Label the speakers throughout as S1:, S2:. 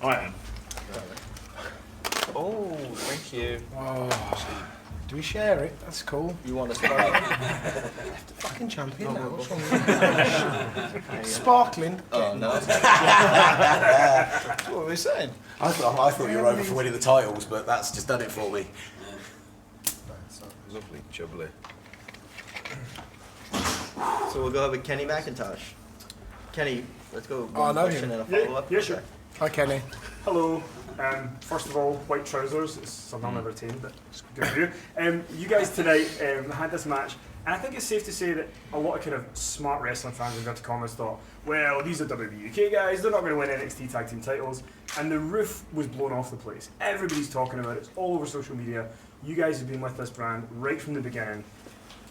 S1: I am.
S2: Oh, thank you.
S3: Oh, do we share it? That's cool.
S2: You want us to
S3: Fucking champion now. What's wrong with you? Sparkling.
S2: Oh, no.
S4: What were we saying? I thought you were over for winning the titles, but that's just done it for me.
S2: Lovely, jubbly. So we'll go with Kenny McIntosh. Kenny, let's go. One question and a follow-up.
S5: Yeah, sure.
S3: Hi, Kenny.
S5: Hello. First of all, white trousers. It's something I'll never attain, but it's good for you. You guys tonight had this match, and I think it's safe to say that a lot of kind of smart wrestling fans in inverted commas thought, well, these are WWE UK guys, they're not going to win NXT tag team titles, and the roof was blown off the place. Everybody's talking about it. It's all over social media. You guys have been with this brand right from the beginning.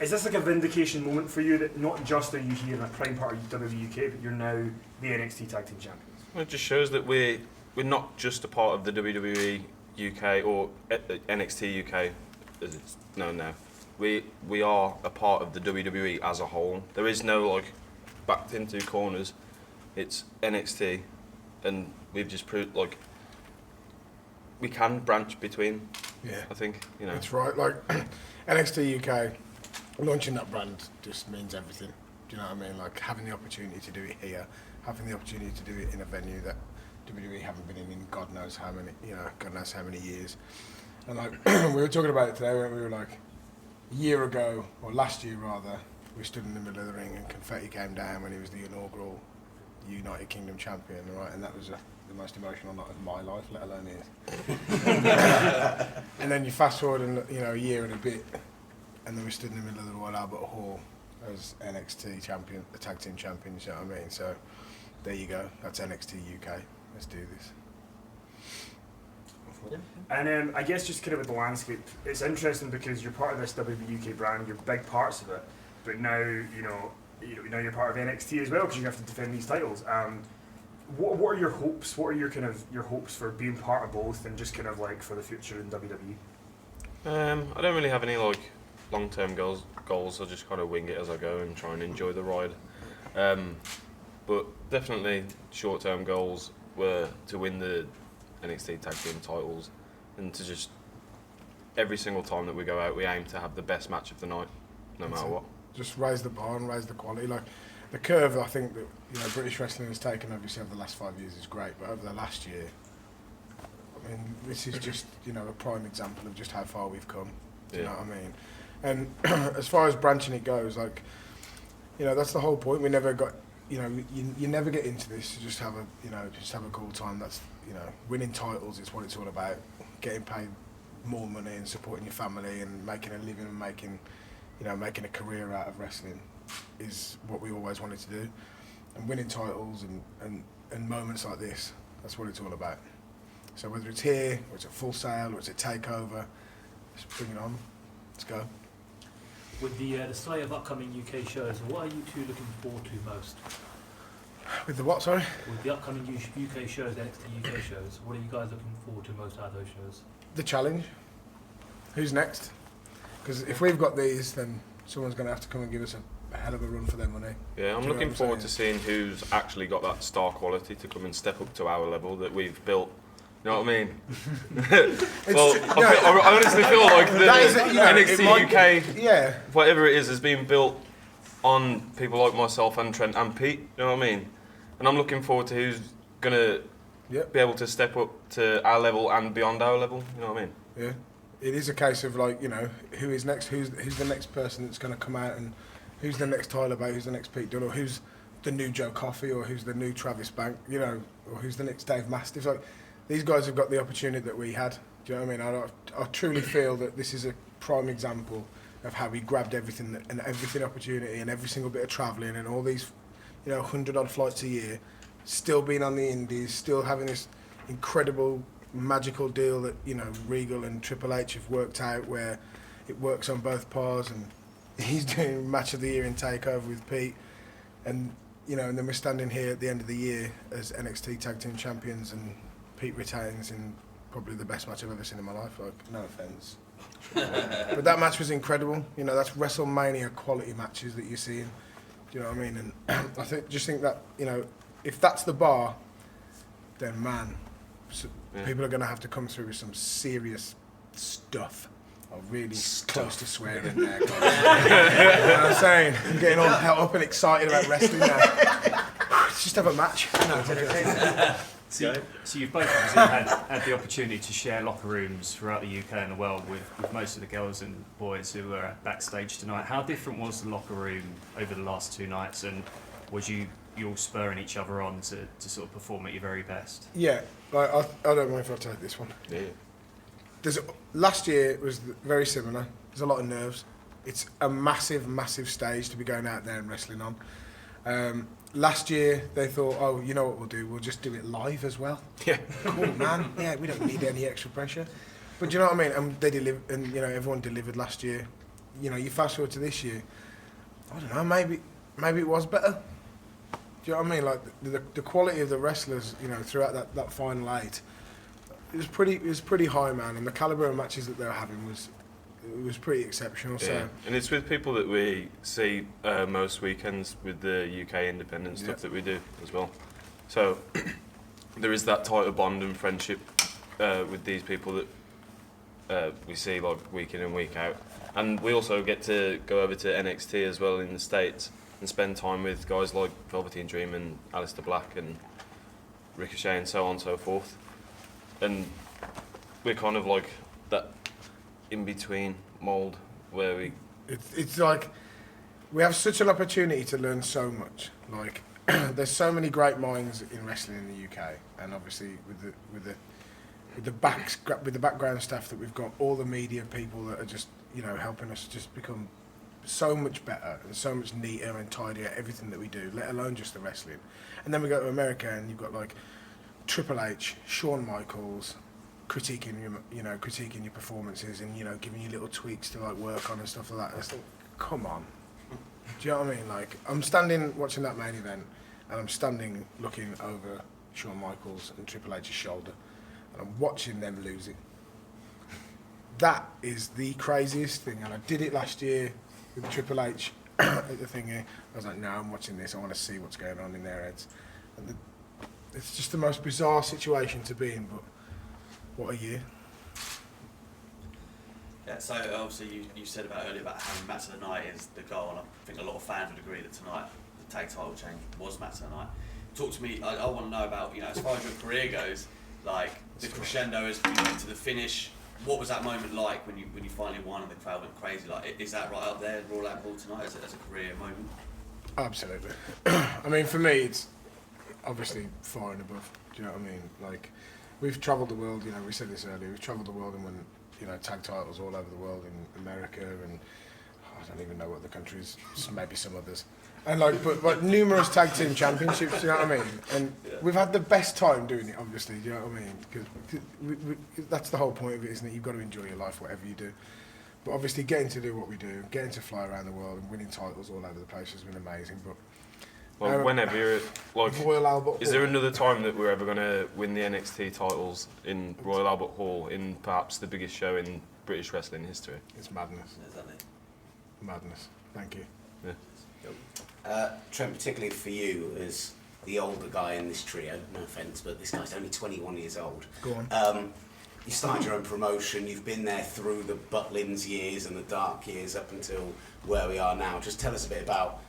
S5: Is this like a vindication moment for you that not just are you here in a prime part of WWE UK, but you're now the NXT tag team champions?
S6: Well, it just shows that we're not just a part of the WWE UK or NXT UK, as it's known now. We are a part of the WWE as a whole. There is no like backed into corners. It's NXT, and we've just proved like we can branch between.
S3: Yeah,
S6: I think
S3: It's right. Like NXT UK, launching that brand just means everything. Do you know what I mean? Like having the opportunity to do it here, having the opportunity to do it in a venue that WWE haven't been in God knows how many years. And like we were talking about it today, when we were like a year ago, or last year rather, we stood in the middle of the ring and confetti came down when he was the inaugural United Kingdom champion, right? And that was the most emotional night of my life, let alone his. And then you fast forward a year and a bit, and then we stood in the middle of the Royal Albert Hall as NXT champion, the tag team champions. You know what I mean? So there you go. That's NXT UK. Let's do this.
S5: And I guess just kind of with the landscape, it's interesting because you're part of this WWE UK brand, you're big parts of it, but now now you're part of NXT as well because you have to defend these titles. What are your hopes? What are your hopes for being part of both and just kind of like for the future in WWE?
S6: I don't really have any like long-term goals. I just kind of wing it as I go and try and enjoy the ride. But definitely short-term goals were to win the NXT tag team titles and to just every single time that we go out we aim to have the best match of the night, no matter what. Just
S3: raise the bar and raise the quality. Like the curve I think that British wrestling has taken obviously over the last 5 years is great, but over the last year, I mean, this is just a prime example of just how far we've come. Do you know what I mean? And as far as branching it goes, like that's the whole point. We never got you never get into this to just have a cool time. That's winning titles is what it's all about. Getting paid more money and supporting your family and making a living and making a career out of wrestling is what we always wanted to do. And winning titles and moments like this, that's what it's all about. So whether it's here, or it's at Full Sail, or it's a takeover, just bring it on. Let's go.
S7: With the slate of upcoming UK shows, what are you two looking forward to most?
S3: With the what, sorry?
S7: With the upcoming UK shows, NXT UK shows, what are you guys looking forward to most out of those shows?
S3: The challenge. Who's next? Because if we've got these, then someone's going to have to come and give us a hell of a run for their money.
S6: Yeah, I'm looking forward to seeing who's actually got that star quality to come and step up to our level that we've built. You know what I mean? I honestly feel like the NXT UK, whatever it is, has been built on people like myself and Trent and Pete. You know what I mean? And I'm looking forward to who's gonna be able to step up to our level and beyond our level. You know what I mean?
S3: Yeah. It is a case of who is next? Who's the next person that's going to come out, and who's the next Tyler Bate, who's the next Pete Dunne, or who's the new Joe Coffey, or who's the new Travis Bank, or who's the next Dave Mastiff. Like these guys have got the opportunity that we had. Do you know what I mean? I truly feel that this is a prime example of how we grabbed everything and everything opportunity and every single bit of travelling and all these 100 odd flights a year, still being on the indies, still having this incredible magical deal that Regal and Triple H have worked out where it works on both parts, and he's doing match of the year in Takeover with Pete, and and then we're standing here at the end of the year as NXT Tag Team Champions, and Pete retains in probably the best match I've ever seen in my life. Like, no offence, but that match was incredible. That's WrestleMania quality matches that you're seeing. Do you know what I mean? And I think that if that's the bar, then man, People are going to have to come through with some serious stuff. I'm really close to swearing there, guys. You know what I'm saying? I'm getting all pent up and excited about wrestling now. Let's just have a match.
S1: So you've both obviously had the opportunity to share locker rooms throughout the UK and the world with most of the girls and boys who were backstage tonight. How different was the locker room over the last 2 nights, and was you all spurring each other on to sort of perform at your very best?
S3: Yeah, like, I don't mind if I take this one.
S6: Yeah.
S3: Last year was very similar. There's a lot of nerves. It's a massive, massive stage to be going out there and wrestling on. Last year they thought, oh, you know what we'll do? We'll just do it live as well.
S6: Yeah.
S3: Cool, man. Yeah, we don't need any extra pressure. But do you know what I mean? And they delivered, and you know everyone delivered last year. You know, you fast forward to this year. I don't know. Maybe it was better. Do you know what I mean? Like the quality of the wrestlers, you know, throughout that final 8, it was pretty high, man. And the caliber of matches that they were having was pretty exceptional.
S6: Yeah.
S3: So.
S6: And it's with people that we see most weekends with the UK independent stuff that we do as well. So there is that tighter bond and friendship with these people that we see like week in and week out. And we also get to go over to NXT as well in the States and spend time with guys like Velveteen Dream and Aleister Black and Ricochet and so on and so forth. And we're kind of like that in-between mould where we...
S3: It's like we have such an opportunity to learn so much. Like there's so many great minds in wrestling in the UK, and obviously with the background staff that we've got, all the media people that are just, you know, helping us just become so much better and so much neater and tidier at everything that we do, let alone just the wrestling. And then we go to America and you've got like Triple H, Shawn Michaels, critiquing your performances and, you know, giving you little tweaks to like work on and stuff like that. And it's like, come on. Do you know what I mean? Like, I'm standing watching that main event and I'm standing looking over Shawn Michaels and Triple H's shoulder and I'm watching them losing. That is the craziest thing, and I did it last year with Triple H at the thing here. I was like, no, I'm watching this, I want to see what's going on in their heads. And it's just the most bizarre situation to be in, but what a year.
S8: Yeah, so obviously you said earlier about having match of the night is the goal, and I think a lot of fans would agree that tonight the tag title change was match of the night. Talk to me, I want to know about, you know, as far as your career goes, like the crescendo as you went to the finish. What was that moment like when you finally won and the crowd went crazy? Like, is that right up there, Royal Albert Hall tonight, as a career moment?
S3: Absolutely. I mean, for me, it's obviously far and above. Do you know what I mean? Like, we've travelled the world. You know, we said this earlier. We've travelled the world and won, you know, tag titles all over the world in America and I don't even know what the countries. Maybe some others. And like, but numerous tag team championships. Do you know what I mean? And we've had the best time doing it. Obviously, do you know what I mean? Because that's the whole point of it, isn't it? You've got to enjoy your life, whatever you do. But obviously, getting to do what we do, getting to fly around the world and winning titles all over the place has been amazing. But
S6: well, whenever you're like,
S3: Royal Albert Hall.
S6: Is there another time that we're ever going to win the NXT titles in Royal Albert Hall in perhaps the biggest show in British wrestling history?
S3: It's madness.
S8: Exactly.
S3: Madness. Thank you.
S6: Yeah.
S4: Trent, particularly for you as the older guy in this trio, no offence, but this guy's only 21 years old.
S3: Go on.
S4: You started your own promotion, you've been there through the Butlins years and the dark years up until where we are now. Just tell us a bit about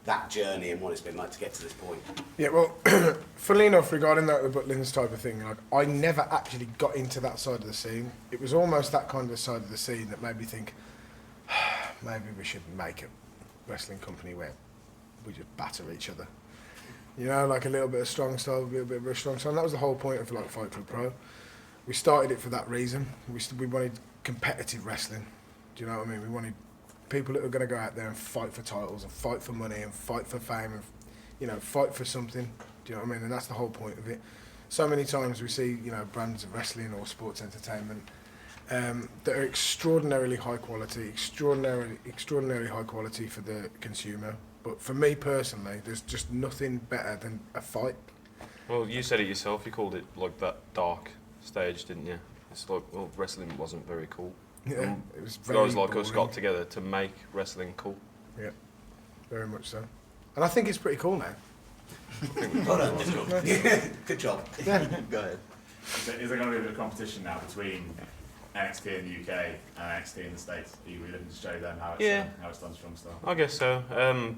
S4: that journey and what it's been like to get to this point.
S3: Yeah, well, funnily enough, regarding that, the Butlins type of thing, like, I never actually got into that side of the scene. It was almost that kind of side of the scene that made me think, maybe we should make a wrestling company where we just batter each other. You know, like a little bit of strong style, a little bit of a strong style. And that was the whole point of like Fight Club Pro. We started it for that reason. We wanted competitive wrestling. Do you know what I mean? We wanted people that were going to go out there and fight for titles and fight for money and fight for fame and, you know, fight for something. Do you know what I mean? And that's the whole point of it. So many times we see, you know, brands of wrestling or sports entertainment that are extraordinarily high quality, extraordinarily high quality for the consumer. But for me personally, there's just nothing better than a fight.
S6: Well, you said it yourself. You called it like that dark stage, didn't you? It's like, well, wrestling wasn't very cool.
S3: Yeah, it was very
S6: guys like us
S3: boring.
S6: got together to make wrestling cool.
S3: Yeah, very much so. And I think it's pretty cool now.
S4: Well done, good job. Good job.
S3: Yeah.
S2: Go ahead.
S9: Is there going to be a bit of competition now between NXT in the UK and NXT in the States? Are you really looking to show them how it's done strong style?
S6: I guess so.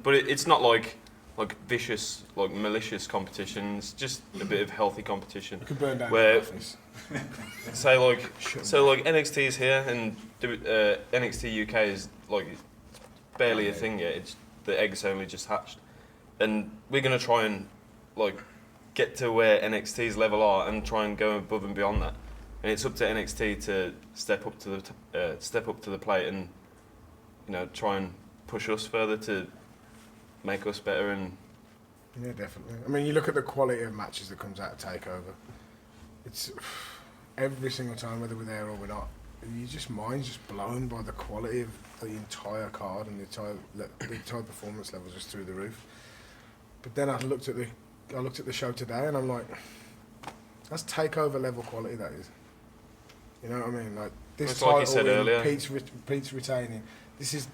S6: But it's not like vicious, like malicious competition. It's just a bit of healthy competition.
S3: You could burn down
S6: where,
S3: the office.
S6: say like NXT is here and NXT UK is like barely a thing yet. It's the egg's only just hatched, and we're gonna try and like get to where NXT's level are and try and go above and beyond that. And it's up to NXT to step up to the plate and try and push us further to make us better. And
S3: yeah, definitely. I mean, you look at the quality of matches that comes out of Takeover. It's every single time, whether we're there or we're not, mind's just blown by the quality of the entire card and the entire performance levels just through the roof. But then I looked at the show today and I'm like, that's Takeover level quality, that is. You know what I mean? Like this
S6: it's
S3: title,
S6: like you said earlier,
S3: Pete's retaining. This is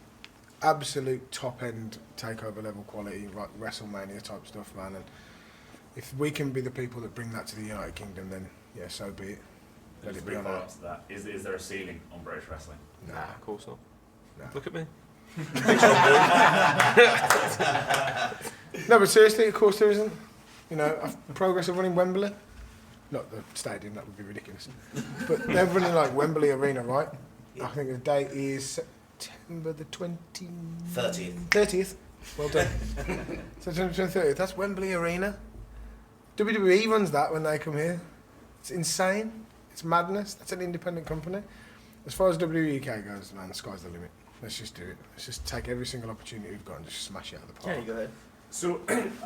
S3: absolute top end Takeover level quality, like WrestleMania type stuff, man. And if we can be the people that bring that to the United Kingdom, then yeah, so be it. Let it be on
S9: to that. Is there a ceiling on British wrestling?
S6: Nah, of course not.
S3: Nah.
S6: Look at me.
S3: No, but seriously, of course there isn't. Progress of running Wembley. Not the stadium, that would be ridiculous. But they're running like Wembley Arena, right?
S4: Yeah.
S3: I think the date is September the
S4: 30th.
S3: 30th. Well done. September 30th. That's Wembley Arena. WWE runs that when they come here. It's insane. It's madness. That's an independent company. As far as WWE UK goes, man, the sky's the limit. Let's just do it. Let's just take every single opportunity we've got and just smash it out of the park.
S2: Yeah, you go ahead.
S5: So,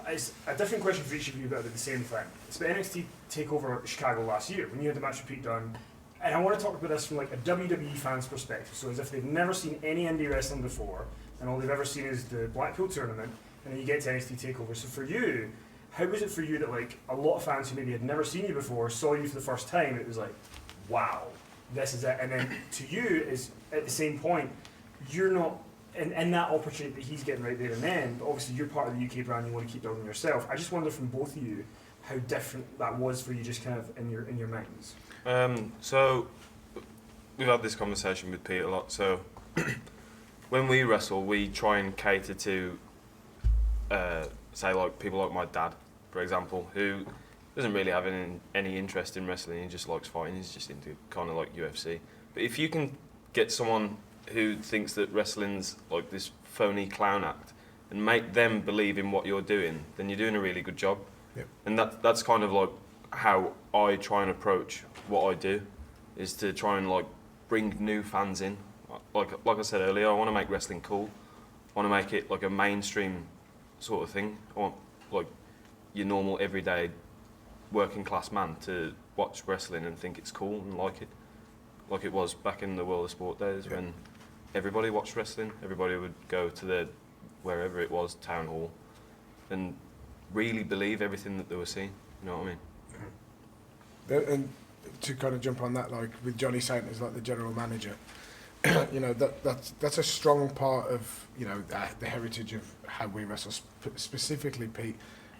S5: it's a different question for each of you, but the same thing. It's about NXT TakeOver Chicago last year, when you had the match with Pete Dunne. And I want to talk about this from like a WWE fan's perspective. So as if they've never seen any indie wrestling before, and all they've ever seen is the Blackpool tournament, and then you get to NXT TakeOver. So for you, how was it for you that like a lot of fans who maybe had never seen you before saw you for the first time? It was like, wow, this is it. And then to you is at the same point, you're not in that opportunity that he's getting right there and then, but obviously you're part of the UK brand, you want to keep building yourself. I just wonder from both of you how different that was for you, just kind of in your minds.
S6: So we've had this conversation with Pete a lot. So when we wrestle, we try and cater to say like people like my dad, for example, who doesn't really have any interest in wrestling. He just likes fighting. He's just into kind of like UFC. But if you can get someone who thinks that wrestling's like this phony clown act and make them believe in what you're doing, then you're doing a really good job.
S3: Yep.
S6: And that's kind of like how I try and approach what I do, is to try and like bring new fans in. Like I said earlier, I want to make wrestling cool. I want to make it like a mainstream sort of thing. I want like your normal everyday working class man to watch wrestling and think it's cool and like it. Like it was back in the World of Sport days when everybody watched wrestling. Everybody would go to wherever it was, town hall, and really believe everything that they were seeing. You know what I mean?
S3: And to kind of jump on that, like with Johnny Saint as like the general manager, that's a strong part of the heritage of how we wrestle. Specifically Pete,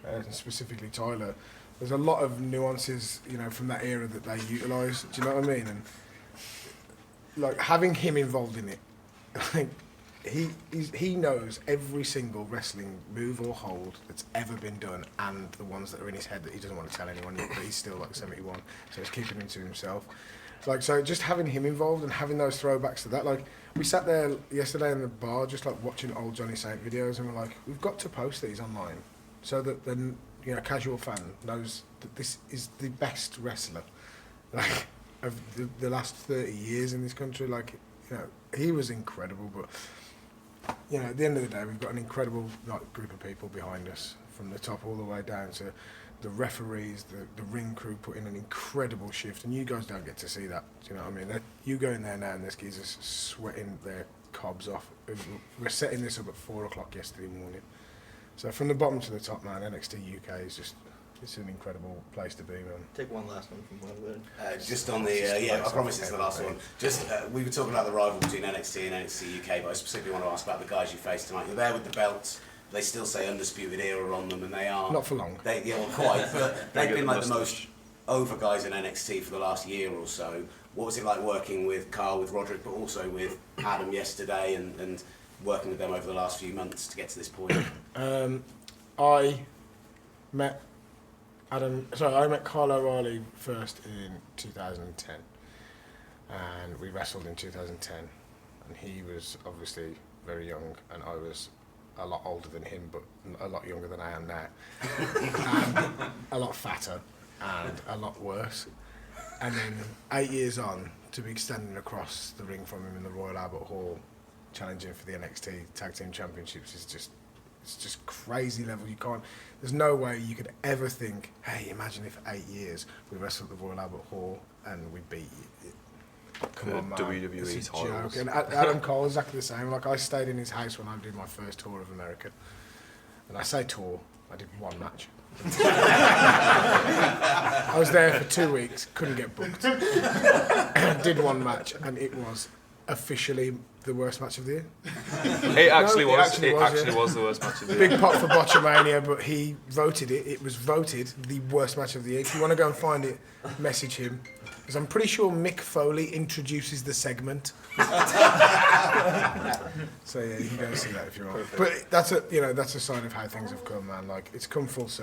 S3: and specifically Tyler. There's a lot of nuances, from that era that they utilise. Do you know what I mean? And like having him involved in it, like he knows every single wrestling move or hold that's ever been done, and the ones that are in his head that he doesn't want to tell anyone yet, but he's still like 71, so he's keeping them to himself. Like, so just having him involved and having those throwbacks to that, like we sat there yesterday in the bar just like watching old Johnny Saint videos, and we're like, we've got to post these online so that the casual fan knows that this is the best wrestler like of the last 30 years in this country. Like, he was incredible, but at the end of the day, we've got an incredible group of people behind us, from the top all the way down to the referees, the ring crew put in an incredible shift, and you guys don't get to see that. Do you know what I mean? You go in there now and there's geezers sweating their cobs off. We're setting this up at 4 o'clock yesterday morning. So from the bottom to the top, man, NXT UK is just, it's an incredible place to be, man.
S2: Take one last one from Wellwood.
S4: Just on the, I promise it's the last one. Just, we were talking about the rivalry between NXT and NXT UK, but I specifically want to ask about the guys you faced tonight. You're there with the belts. They still say Undisputed Era on them, and they are...
S3: Not for long.
S4: Quite, but they've been like the most over guys in NXT for the last year or so. What was it like working with Carl, with Roderick, but also with Adam yesterday, and working with them over the last few months to get to this point?
S3: I met Carl O'Reilly first in 2010, and we wrestled in 2010, and he was obviously very young, and I was a lot older than him, but a lot younger than I am now, and a lot fatter, and a lot worse. And then 8 years on, to be standing across the ring from him in the Royal Albert Hall, challenging for the NXT Tag Team Championships is just crazy level. There's no way you could ever think, hey, imagine if 8 years we wrestled at the Royal Albert Hall and we beat you. Come on, man.
S6: WWE
S3: it's a
S6: titles.
S3: joke. And Adam Cole exactly the same. Like, I stayed in his house when I did my first tour of America. And I say tour, I did one match. I was there for 2 weeks, couldn't get booked. Did one match, and it was officially the worst match of the year.
S6: It actually
S3: No,
S6: was.
S3: it
S6: It
S3: was,
S6: actually
S3: yeah.
S6: was the worst match of the year.
S3: Big pot for Botchamania, but he voted it. It was voted the worst match of the year. If you want to go and find it, message him. Because I'm pretty sure Mick Foley introduces the segment. So yeah, you can go and see that if you want. But that's a sign of how things have come, man. Like, it's come full circle.